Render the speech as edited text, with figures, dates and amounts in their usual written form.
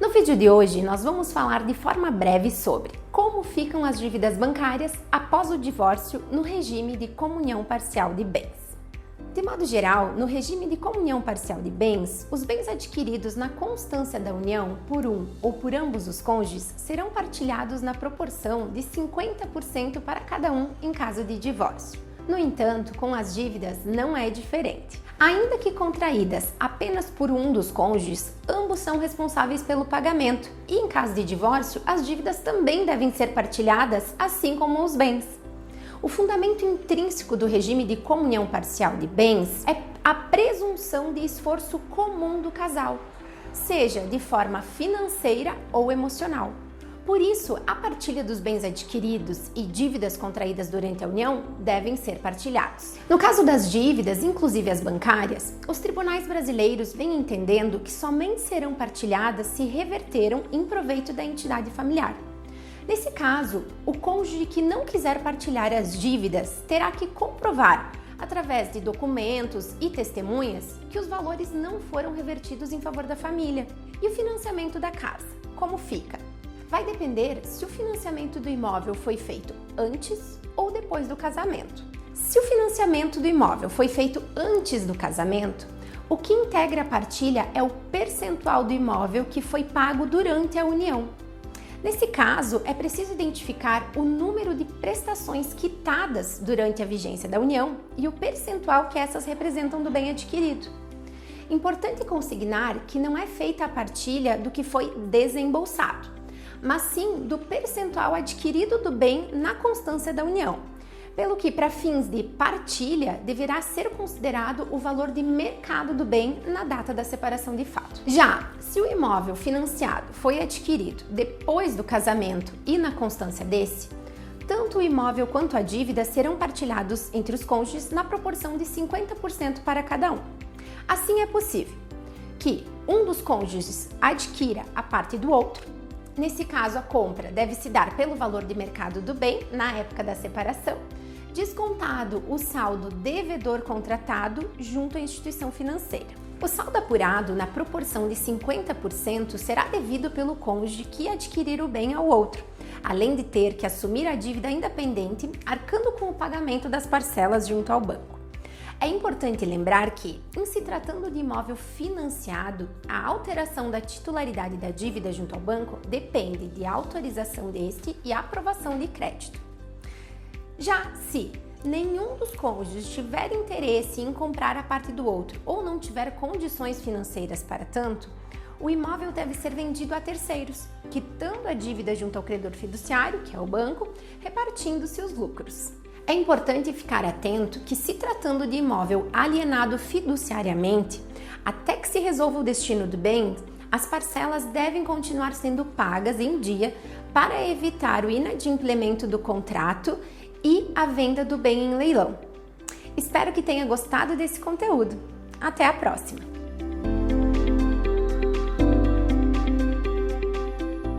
No vídeo de hoje, nós vamos falar de forma breve sobre como ficam as dívidas bancárias após o divórcio no regime de comunhão parcial de bens. De modo geral, no regime de comunhão parcial de bens, os bens adquiridos na constância da união por um ou por ambos os cônjuges serão partilhados na proporção de 50% para cada um em caso de divórcio. No entanto, com as dívidas não é diferente. Ainda que contraídas apenas por um dos cônjuges, ambos são responsáveis pelo pagamento e, em caso de divórcio, as dívidas também devem ser partilhadas, assim como os bens. O fundamento intrínseco do regime de comunhão parcial de bens é a presunção de esforço comum do casal, seja de forma financeira ou emocional. Por isso, a partilha dos bens adquiridos e dívidas contraídas durante a união devem ser partilhados. No caso das dívidas, inclusive as bancárias, os tribunais brasileiros vêm entendendo que somente serão partilhadas se reverteram em proveito da entidade familiar. Nesse caso, o cônjuge que não quiser partilhar as dívidas terá que comprovar, através de documentos e testemunhas, que os valores não foram revertidos em favor da família. E o financiamento da casa, como fica? Vai depender se o financiamento do imóvel foi feito antes ou depois do casamento. Se o financiamento do imóvel foi feito antes do casamento, o que integra a partilha é o percentual do imóvel que foi pago durante a união. Nesse caso, é preciso identificar o número de prestações quitadas durante a vigência da união e o percentual que essas representam do bem adquirido. Importante consignar que não é feita a partilha do que foi desembolsado, mas sim do percentual adquirido do bem na constância da união, pelo que, para fins de partilha, deverá ser considerado o valor de mercado do bem na data da separação de fato. Já se o imóvel financiado foi adquirido depois do casamento e na constância desse, tanto o imóvel quanto a dívida serão partilhados entre os cônjuges na proporção de 50% para cada um. Assim, é possível que um dos cônjuges adquira a parte do outro. Nesse caso, a compra deve se dar pelo valor de mercado do bem na época da separação, descontado o saldo devedor contratado junto à instituição financeira. O saldo apurado na proporção de 50% será devido pelo cônjuge que adquirir o bem ao outro, além de ter que assumir a dívida ainda pendente, arcando com o pagamento das parcelas junto ao banco. É importante lembrar que, em se tratando de imóvel financiado, a alteração da titularidade da dívida junto ao banco depende de autorização deste e aprovação de crédito. Já se nenhum dos cônjuges tiver interesse em comprar a parte do outro ou não tiver condições financeiras para tanto, o imóvel deve ser vendido a terceiros, quitando a dívida junto ao credor fiduciário, que é o banco, repartindo-se os lucros. É importante ficar atento que, se tratando de imóvel alienado fiduciariamente, até que se resolva o destino do bem, as parcelas devem continuar sendo pagas em dia para evitar o inadimplemento do contrato e a venda do bem em leilão. Espero que tenha gostado desse conteúdo. Até a próxima!